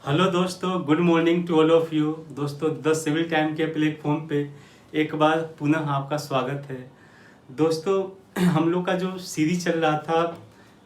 Hello दोस्तों, good morning to all of you. दोस्तों, the civil time के platform पे एक बार पुनः आपका स्वागत है। दोस्तों, हम लोग का जो सीरीज चल रहा था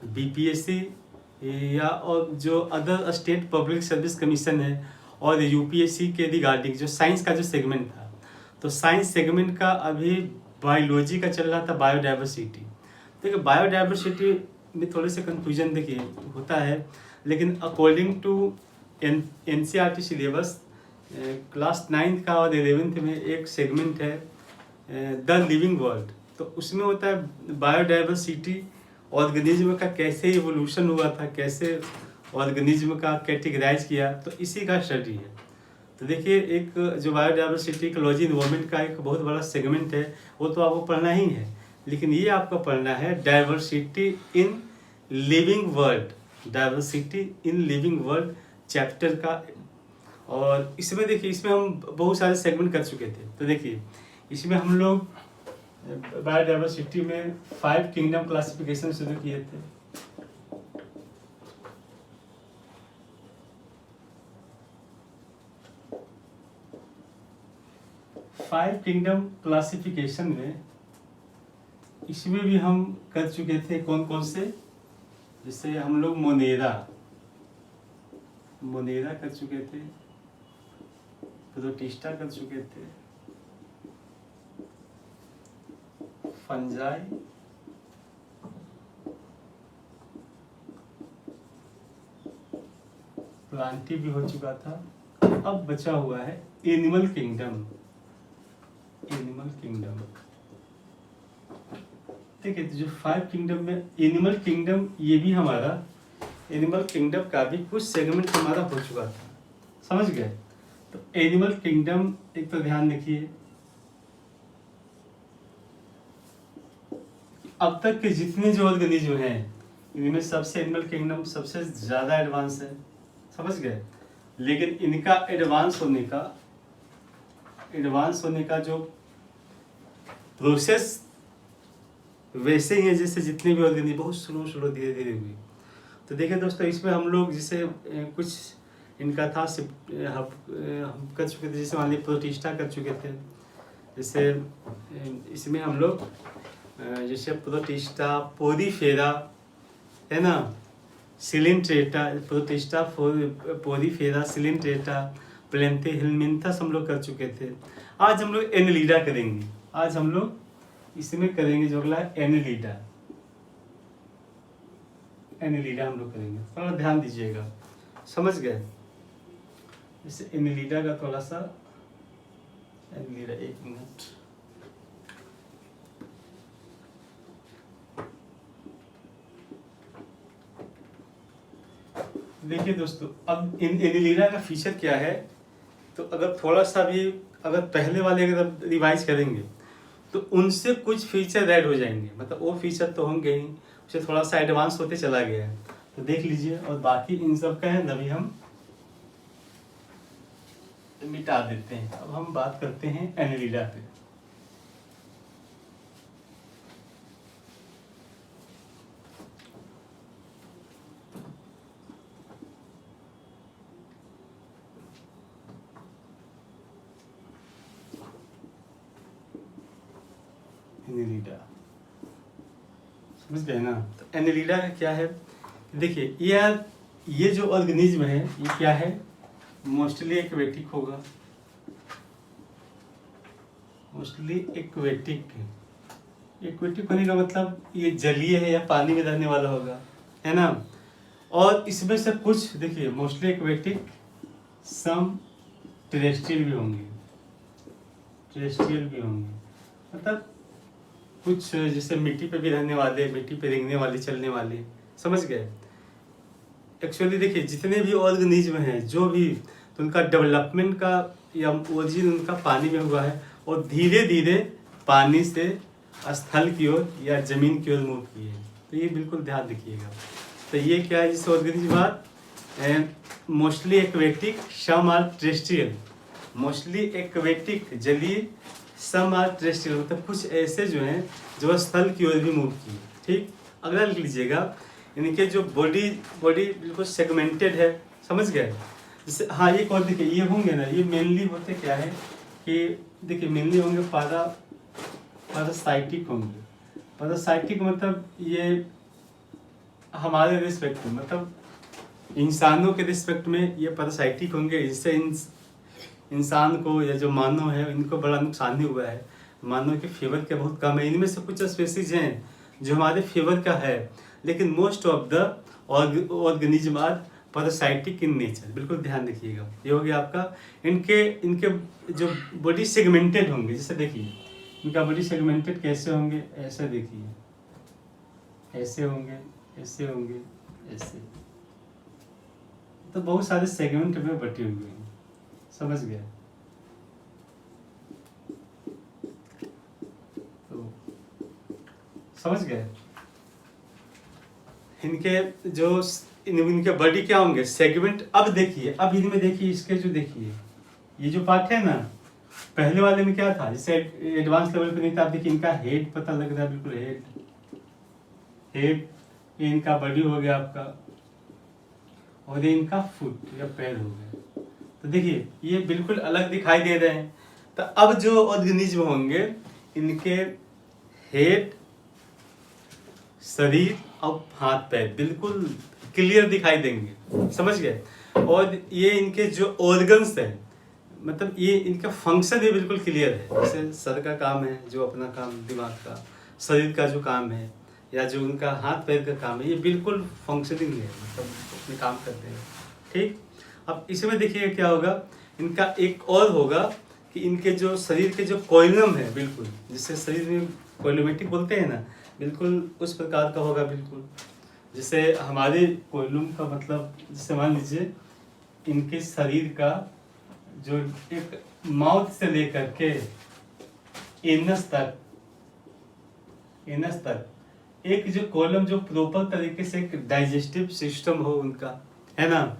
बीपीएससी या और जो other state public service commission है और यूपीएससी के रिगार्डिंग जो साइंस का जो सेगमेंट था, तो साइंस सेगमेंट का अभी बायोलॉजी का चल रहा था, बायोडाइवर्सिटी। देखिए, बायोडाइवर्सिटी में थोड़े से कंफ्यूजन देखिए होता है, लेकिन according to NCERT syllabus class 9th का और 11th में एक सेगमेंट है द लिविंग वर्ल्ड। तो उसमें होता है बायोडाइवर्सिटी, ऑर्गेनिज्म का कैसे इवोल्यूशन हुआ था, कैसे ऑर्गेनिज्म का कैटेगराइज किया, तो इसी का स्टडी है। तो देखिए, एक जो बायोडाइवर्सिटी इकोलॉजी इन्वायरमेंट का एक बहुत बड़ा सेगमेंट है, वो तो आपको पढ़ना ही है, लेकिन ये आपको पढ़ना है diversity in living world, diversity in living world chapter का। और इसमें देखिए, इसमें हम बहुत सारे सेगमेंट कर चुके थे। तो देखिए, इसमें हम लोग बायोडाइवर्सिटी में 5 किंगडम क्लासिफिकेशन शुरू किए थे। फाइव किंगडम क्लासिफिकेशन में इसमें भी हम कर चुके थे कौन कौन से, जैसे हम लोग मोनेरा कर चुके थे, प्रोटिस्टा कर चुके थे, फंजाई, प्लांटी भी हो चुका था। अब बचा हुआ है एनिमल किंगडम। ठीक है, तो जो 5 किंगडम में एनिमल किंगडम, ये भी हमारा एनिमल किंगडम का भी कुछ सेगमेंट हमारा हो चुका था, समझ गए। तो एनिमल किंगडम एक तो ध्यान रखिए, अब तक के जितने जो ऑर्गेनिज्म हैं इनमें सबसे एनिमल किंगडम सबसे ज्यादा एडवांस है, समझ गए। लेकिन इनका एडवांस होने का जो प्रोसेस वैसे ही है जैसे जितने भी ऑर्गेनिज्म, बहुत स्लो धीरे धीरे हुई। तो देखिए दोस्तों, इसमें हम लोग जैसे कुछ इनका था हम कर चुके थे, जैसे मान लीजिए प्रोटिस्टा कर चुके थे। जैसे इसमें हम लोग जैसे प्रोटिस्टा, पोरीफेरा है ना, सिलिंट्रेटा, प्रोटिस्टा, पोरीफेरा, सिलिंट्रेटा, प्लेंथेहेलमिंथस हम लोग कर चुके थे। आज हम लोग एनेलिडा करेंगे। आज हम लोग इसमें करेंगे जो अगला एनेलिडा हम लोग करेंगे। थोड़ा ध्यान दीजिएगा, समझ गए। जैसे एनेलिडा का थोड़ा सा, एनेलिडा, एक मिनट। देखिए दोस्तों, अब एनेलिडा का फीचर क्या है, तो अगर थोड़ा सा भी अगर पहले वाले अगर रिवाइज करेंगे तो उनसे कुछ फीचर ऐड हो जाएंगे, मतलब वो फीचर तो होंगे ही, उसे थोड़ा सा एडवांस होते चला गया है, तो देख लीजिए। और बाकी इन सब का है अभी हम मिटा देते हैं। अब हम बात करते हैं एनेलिडा पे। एनेलिडा समझ गए ना। तो एनेलिडा का क्या है, देखिए ये जो ऑर्गेनिज्म है ये क्या है, मोस्टली एक्वेटिक होगा, मोस्टली एक्वेटिक होने का मतलब ये जलीय है या पानी में रहने वाला होगा, है ना। और इसमें से कुछ देखिए मोस्टली एक्वेटिक, सम टेरेस्ट्रियल भी होंगे, मतलब कुछ जैसे मिट्टी पे भी रहने वाले, मिट्टी पे रेंगने वाले, चलने वाले, समझ गए। एक्चुअली देखिए, जितने भी ऑर्गेनिज्म हैं जो भी, तो उनका डेवलपमेंट का या ओरिजिन उनका पानी में हुआ है और धीरे धीरे पानी से स्थल की ओर या जमीन की ओर मूव किए। तो ये बिल्कुल ध्यान रखिएगा। तो ये क्या है, जिस ऑर्गेनिज्म बात mostly aquatic, some are terrestrial, mostly aquatic जलीय, सम आर टेरेस्ट्रियल, मतलब कुछ ऐसे जो हैं जो स्थल की ओर भी मूव किए। ठीक, अगला लिख लीजिएगा, इनके जो बॉडी बिल्कुल सेगमेंटेड है, समझ गए। जैसे हाँ एक और देखिए, ये होंगे ना, ये मेनली होते क्या है कि देखिए मेनली होंगे पैरासाइटिक होंगे। पैरासाइटिक मतलब ये हमारे रिस्पेक्ट में, मतलब इंसानों के रिस्पेक्ट में ये पैरासाइटिक होंगे। इससे इंसान को या जो मानव है इनको बड़ा नुकसान ही हुआ है। मानव के फेवर के बहुत कम है। इनमें से कुछ स्पेसीज हैं जो हमारे फेवर का है, लेकिन most of the organism are parasitic in nature. बिल्कुल ध्यान रखिएगा। ये हो गया आपका। इनके इनके जो बॉडी सेगमेंटेड होंगे, जैसे देखिए इनका बॉडी सेगमेंटेड कैसे होंगे, ऐसे देखिए, ऐसे होंगे, ऐसे होंगे, ऐसे, तो बहुत सारे सेगमेंट में बटे हुए हैं। समझ गए? तो समझ गए इनके जो इनके बॉडी क्या होंगे, सेगमेंट। अब देखिए, अब इनमें देखिए, इसके जो देखिए ये जो पार्ट है ना, पहले वाले में क्या था, जैसे एडवांस लेवल पे नहीं था। आप देखिए इनका हेड पता लग रहा है, बिल्कुल हेड, ये इनका बॉडी हो गया आपका, और ये इनका फुट या पैर हो गया। तो देखिए ये बिल्कुल अलग दिखाई दे रहे हैं। तो अब जो ऑर्गेनिज्म होंगे इनके हेड, शरीर और हाथ पैर बिल्कुल क्लियर दिखाई देंगे। समझ गए? और ये इनके जो ऑर्गन्स है, मतलब ये इनका फंक्शन भी बिल्कुल क्लियर है। जैसे सर का काम है जो अपना काम, दिमाग का, शरीर का जो काम है, या जो उनका हाथ पैर का काम है, ये बिल्कुल फंक्शनिंग है, मतलब अपने काम करते हैं। ठीक। अब इसमें देखिए क्या होगा, इनका एक और होगा कि इनके जो शरीर के जो कोइलम है, बिल्कुल जिससे शरीर में कोइलोमेटिक बोलते हैं ना, बिल्कुल उस प्रकार का होगा। बिल्कुल जैसे हमारे कोइलम का मतलब, जैसे मान लीजिए इनके शरीर का जो एक माउथ से लेकर के एनस तक एक जो कॉलम, जो प्रॉपर तरीके से एक डाइजेस्टिव सिस्टम हो उनका, है ना,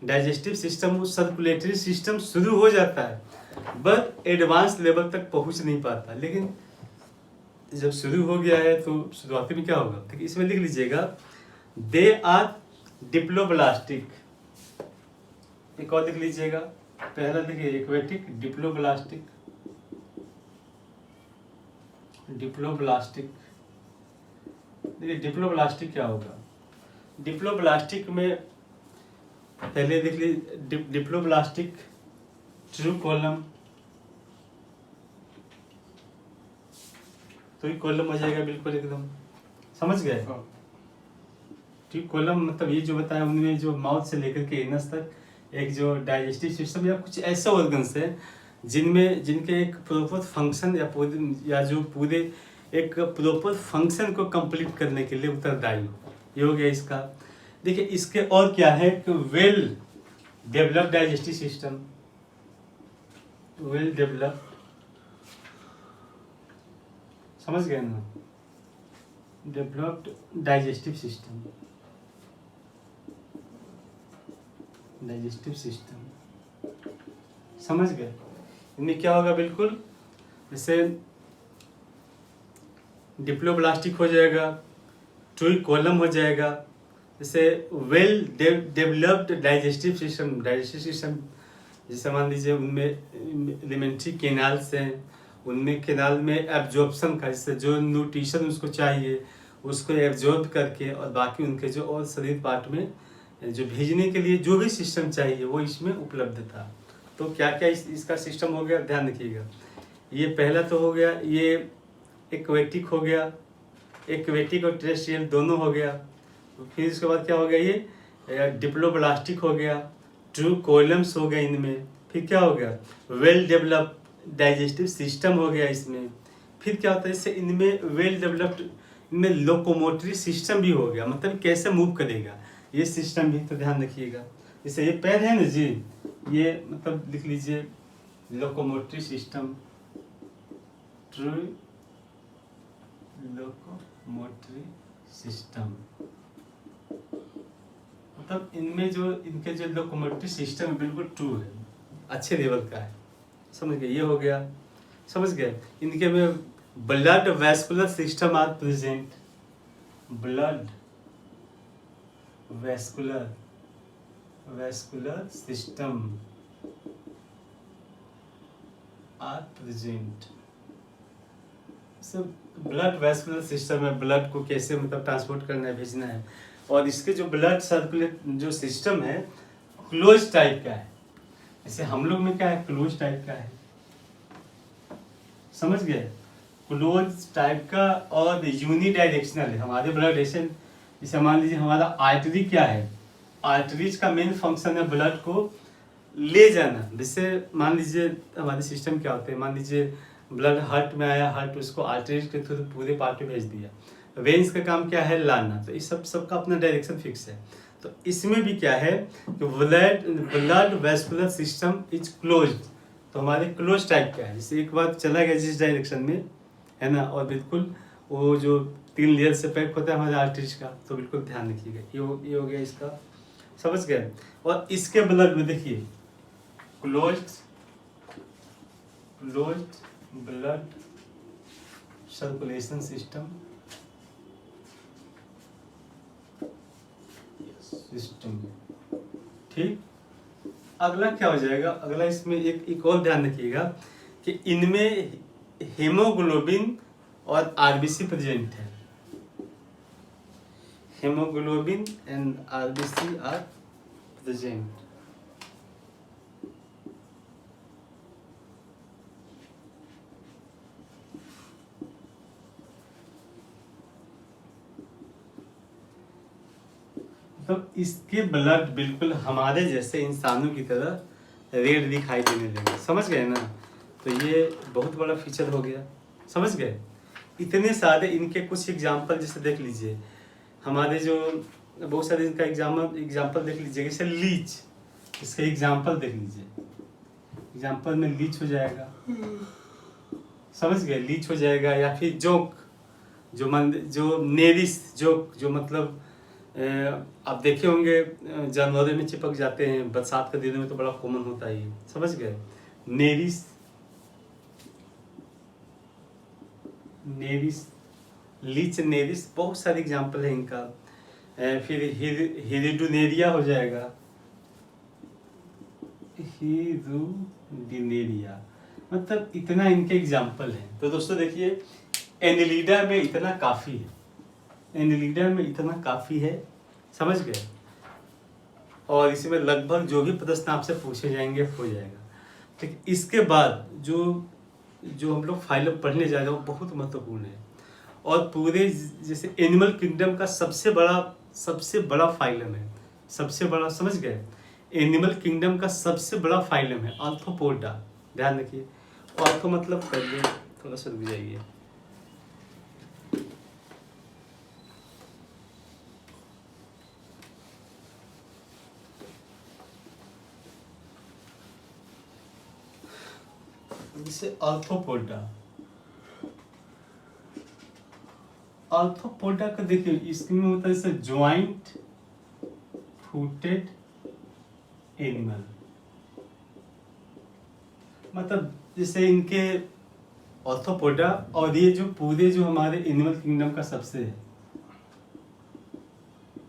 डाइजेस्टिव सिस्टम हो, सर्कुलेटरी सिस्टम शुरू हो जाता है, बट एडवांस लेवल तक पहुंच नहीं पाता। लेकिन जब शुरू हो गया है तो शुरुआती में क्या होगा, ठीक है, इसमें लिख लीजिएगा, दे आर डिप्लोब्लास्टिक। एक और लिख लीजिएगा, पहला देखिए एक्वेटिक, डिप्लोब्लास्टिक, देखिए डिप्लोब्लास्टिक क्या होगा। डिप्लोब्लास्टिक में पहले देख लीजिए, डिप्लोब्लास्टिक ट्रू कॉलम, तो ये कॉलम हो जाएगा बिल्कुल एकदम। समझ गए? ट्रू कॉलम मतलब ये जो बताया उनमें जो माउथ से लेकर के एनस तक एक जो डाइजेस्टिव सिस्टम या कुछ ऐसे ऑर्गन्स है जिनके एक प्रॉपर फंक्शन या जो पूरे एक प्रॉपर फंक्शन को कंप्लीट करने के लिए उत्तरदायी हो। ये हो गया इसका। देखिए इसके और क्या है कि well developed digestive system, well developed, समझ गए ना, डेवलप्ड डाइजेस्टिव सिस्टम, समझ गए? इनमें क्या होगा, बिल्कुल जैसे डिप्लोब्लास्टिक हो जाएगा, ट्रू कॉलम हो जाएगा, जैसे वेल डेवलप्ड डाइजेस्टिव सिस्टम, जैसे मान लीजिए उनमें एलिमेंट्री कैनाल्स हैं, उनमें कैनाल में एब्जॉर्प्शन का, जैसे जो न्यूट्रिशन उसको चाहिए उसको एब्जॉर्ब करके, और बाकी उनके जो और शरीर पार्ट में जो भेजने के लिए जो भी सिस्टम चाहिए वो इसमें उपलब्ध था। तो क्या क्या इसका सिस्टम हो गया, ध्यान रखिएगा। ये पहला तो हो गया, ये एक्वेटिक हो गया, एक्वेटिक और टेरेस्ट्रियल दोनों हो गया। फिर इसके बाद क्या हो गया, ये डिप्लोब्लास्टिक हो गया, ट्रू कॉलम्स हो गए इनमें। फिर क्या हो गया, वेल डेवलप्ड डाइजेस्टिव सिस्टम हो गया इसमें। फिर क्या होता है, इससे इनमें वेल डेवलप्ड, इनमें लोकोमोटरी सिस्टम भी हो गया, मतलब कैसे मूव करेगा ये सिस्टम भी, तो ध्यान रखिएगा। जैसे ये पैर है ना जी, ये मतलब लिख लीजिए locomotory system, true locomotory system, मतलब इनमें जो इनके जो लोकोमोटरी सिस्टम है बिल्कुल ट्रू है, अच्छे लेवल का है। समझ गए? ये हो गया। समझ गए? इनके में blood vascular system are present, blood vascular vascular system are present. सब ब्लड वैस्कुलर सिस्टम है, ब्लड को कैसे मतलब ट्रांसपोर्ट करना है, भेजना है। और इसके जो ब्लड सर्कुलेट जो सिस्टम है क्लोज टाइप का है। जैसे हम लोग में क्या है, क्लोज टाइप का है, समझ गए, क्लोज टाइप का। और यूनिडायरेक्शनल है हमारे ब्लड ऐसे। जैसे मान लीजिए हमारा आर्टरी क्या है, आर्टरीज का मेन फंक्शन है ब्लड को ले जाना। जैसे मान लीजिए हमारे सिस्टम क्या होते हैं, मान लीजिए ब्लड हार्ट में आया, हार्ट उसको आर्टरीज के थ्रू पूरे पार्ट में भेज दिया। वेन्स का काम क्या है, लाना। तो इस सबका अपना डायरेक्शन फिक्स है। तो इसमें भी क्या है कि blood vascular system is closed. तो हमारे क्लोज टाइप का है, जैसे एक बार चला गया जिस डायरेक्शन में, है ना, और बिल्कुल वो जो 3 लेयर से पैक होता है हमारे आर्टरीज का, तो बिल्कुल ध्यान रखिएगा। ये हो गया इसका, समझ गए। और इसके ब्लड में देखिए क्लोज्ड ब्लड सर्कुलेशन सिस्टम ठीक। अगला क्या हो जाएगा, अगला इसमें एक और ध्यान रखिएगा कि इनमें हेमोग्लोबिन और आरबीसी प्रेजेंट है। Haemoglobin and RBC are present. तो इसके ब्लड बिल्कुल हमारे जैसे इंसानों की तरह रेड दिखाई देने लगे, समझ गए ना। तो ये बहुत बड़ा फीचर हो गया, समझ गए। इतने सारे इनके कुछ एग्जाम्पल जैसे देख लीजिए, हमारे जो बहुत सारे इनका एग्जाम्पल देख लीजिए। जैसे लीच, इसका एग्जाम्पल देख लीजिए। एग्जाम्पल में लीच हो जाएगा, समझ गए, लीच हो जाएगा। या फिर जोक, जो नेरिस जोक, जो मतलब आप देखे होंगे जानवरों में चिपक जाते हैं, बरसात के दिनों में तो बड़ा कॉमन होता है ये, समझ गए। नेरिस लीच नेरिस, बहुत सारे एग्जाम्पल है इनका। फिर हिरिडुनेरिया हो जाएगा, हिरुडिनेरिया, मतलब इतना इनके एग्जाम्पल हैं। तो दोस्तों देखिए एनिलिडा में इतना काफी है, एनिलिडा में इतना काफी है, समझ गए। और इसमें लगभग जो भी प्रश्न आपसे पूछे जाएंगे हो जाएगा। ठीक, इसके बाद जो हम लोग फाइलम पढ़ने जा रहे हैं वो बहुत महत्वपूर्ण है। और पूरे जैसे एनिमल किंगडम का सबसे बड़ा फाइलम है, सबसे बड़ा, समझ गए। एनिमल किंगडम का सबसे बड़ा फाइलम है आर्थ्रोपोडा, ध्यान रखिए। आर्थो मतलब पहले थोड़ा सा रुक जाइए। जैसे आर्थ्रोपोडा का देखिए, इसमें होता है जैसे ज्वाइंट फूटेड एनिमल, मतलब जैसे इनके आर्थ्रोपोडा। और ये जो पूरे जो हमारे एनिमल किंगडम का सबसे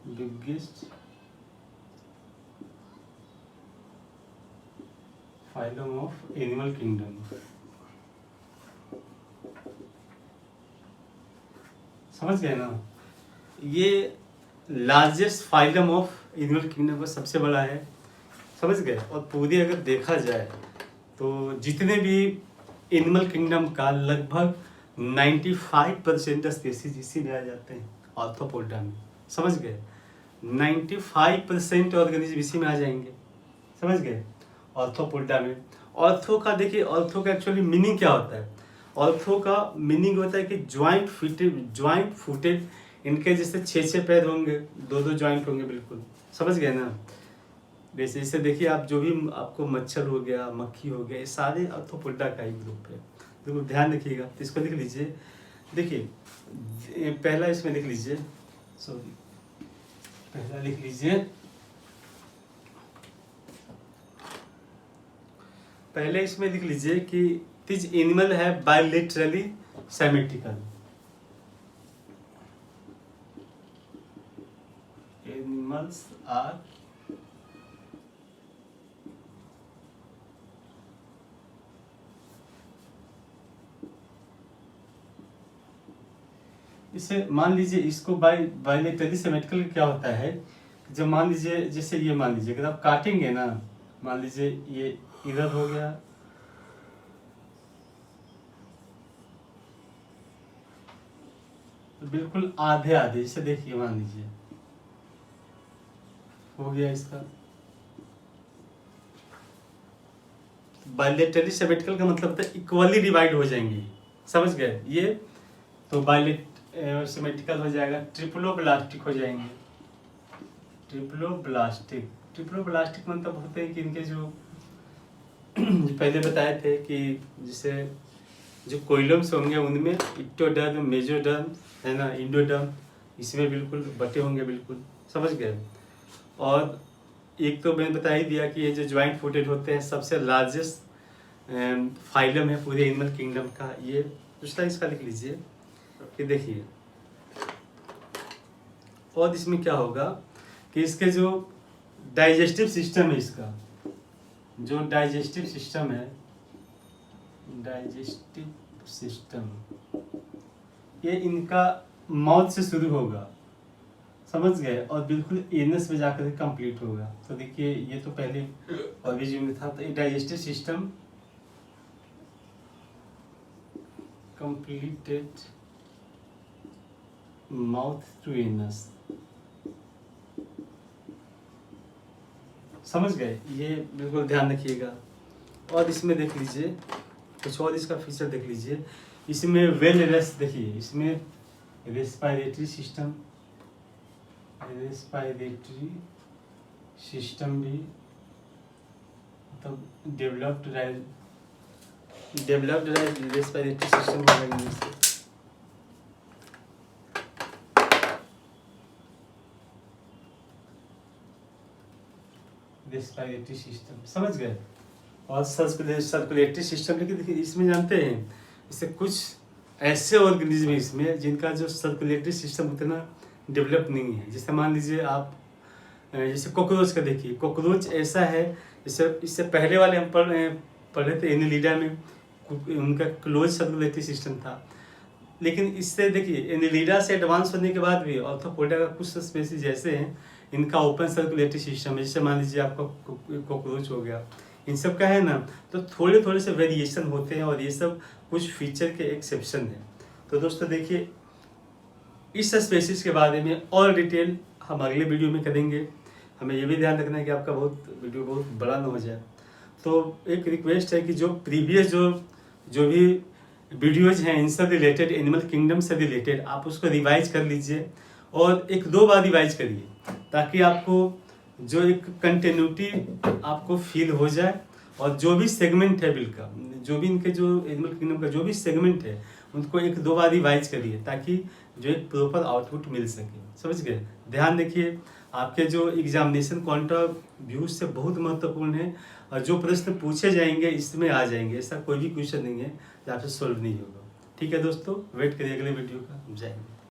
biggest phylum of animal kingdom, समझ गए ना। ये largest phylum of animal kingdom का सबसे बड़ा है, समझ गए। और पूरी अगर देखा जाए तो जितने भी एनिमल किंगडम का लगभग 95% स्पीसीज इसी में आ जाते हैं आर्थ्रोपोडा में, समझ गए। 95% ऑर्गेनिज्म इसी में आ जाएंगे, समझ गए, आर्थ्रोपोडा में। ऑर्थो का देखिए, ऑर्थो का एक्चुअली मीनिंग क्या होता है। ऑर्थो का मीनिंग होता है कि ज्वाइंट फुटेड। इनके जैसे 6 पैर होंगे, 2 ज्वाइंट होंगे, बिल्कुल, समझ गए ना। वैसे जैसे देखिए आप जो भी आपको मच्छर हो गया, मक्खी हो गया, ये सारे आर्थ्रोपोडा का ही ग्रुप है। तो ध्यान रखिएगा, तो इसको लिख लीजिए। देखिए पहला इसमें लिख लीजिए, सॉरी पहला लिख लीजिए, पहले इसमें लिख लीजिए कि दिस एनिमल है बायलेटरली सिमेट्रिकल। एनिमल्स आर इसे मान लीजिए इसको बायलेटरली सिमेट्रिकल क्या होता है, जब मान लीजिए जैसे ये मान लीजिए अगर आप काटेंगे ना, मान लीजिए ये इधर हो गया, तो बिल्कुल आधे आधे, जैसे देखिए मान लीजिए हो गया इसका। बायलेटरली सिमेट्रिकल का मतलब होता है इक्वली डिवाइड हो जाएंगे, समझ गए ये। तो बायलेट सिमेट्रिकल हो जाएगा, ट्रिप्लोब्लास्टिक हो जाएंगे। ट्रिप्लोब्लास्टिक, ट्रिप्लोब्लास्टिक मतलब होते हैं कि इनके जो पहले बताए थे कि जैसे जो कोइलम्स होंगे उनमें इक्टोडर्म, मेसोडर्म है ना, इंडोडर्म, इसमें बिल्कुल बटे होंगे, बिल्कुल समझ गए। और एक तो मैंने बता ही दिया कि ये जो ज्वाइंट फुटेड होते हैं, सबसे लार्जेस्ट फाइलम है पूरे एनिमल किंगडम का। ये दूसरा इसका लिख लीजिए कि देखिए, और इसमें क्या होगा कि इसके जो डाइजेस्टिव सिस्टम है, इसका जो डाइजेस्टिव सिस्टम है, डाइजेस्टिव सिस्टम, ये इनका माउथ से शुरू होगा, समझ गए, और बिल्कुल एनस में जाकर कंप्लीट होगा। तो देखिए ये तो पहले ओरिजिन में था, तो ये digestive system completed mouth to anus, समझ गए, ये बिल्कुल ध्यान रखिएगा। और इसमें देख लीजिए कुछ और इसका फीचर देख लीजिए, इसमें वेल रेस्ट, देखिए इसमें रेस्पिरेटरी सिस्टम, रेस्पिरेटरी सिस्टम भी मतलब डेवलप्ड रेस्पिरेटरी सिस्टम हो जाएगा। रेस्पिरेटरी सिस्टम, समझ गए। और सर्कुलेटरी सिस्टम, लेकिन देखिए इसमें जानते हैं इससे कुछ ऐसे ऑर्गेनिज्म है इसमें जिनका जो सर्कुलेटरी सिस्टम उतना डेवलप नहीं है। जैसे मान लीजिए आप जैसे कॉकरोच का देखिए, कॉकरोच ऐसा है, जैसे इससे पहले वाले हम पढ़े थे एनिलिडा में, उनका क्लोज सर्कुलेटरी सिस्टम था। लेकिन इससे देखिए एनिलिडा से एडवांस होने के बाद भी ऑर्थोपोडा का कुछ स्पेसीज ऐसे हैं इनका ओपन सर्कुलेटरी सिस्टम है। जैसे मान लीजिए आपका कॉकरोच हो गया, इन सब का है ना, तो थोड़े थोड़े से वेरिएशन होते हैं और ये सब कुछ फीचर के एक्सेप्शन है। तो दोस्तों देखिए इस स्पेसीज के बारे में और डिटेल हम अगले वीडियो में करेंगे। हमें ये भी ध्यान रखना है कि आपका वीडियो बहुत बड़ा ना हो जाए। तो एक रिक्वेस्ट है कि जो प्रीवियस जो भी वीडियोज हैं इनसे रिलेटेड, एनिमल किंगडम से रिलेटेड, आप उसको रिवाइज कर लीजिए और 1-2 बार रिवाइज करिए, ताकि आपको जो एक कंटिन्यूटी आपको फील हो जाए। और जो भी सेगमेंट है बिल का, जो भी इनके जो एनिमल किंगडम का जो भी सेगमेंट है उनको 1-2 बार रिवाइज करिए, ताकि जो एक प्रॉपर आउटपुट मिल सके, समझ गए। ध्यान रखिए आपके जो एग्जामिनेशन पॉइंट ऑफ व्यू से बहुत महत्वपूर्ण है, और जो प्रश्न पूछे जाएंगे इसमें आ जाएंगे, ऐसा कोई भी क्वेश्चन नहीं है जो आपसे सॉल्व नहीं होगा। ठीक है दोस्तों, वेट करिए अगले वीडियो का। जय हिंद।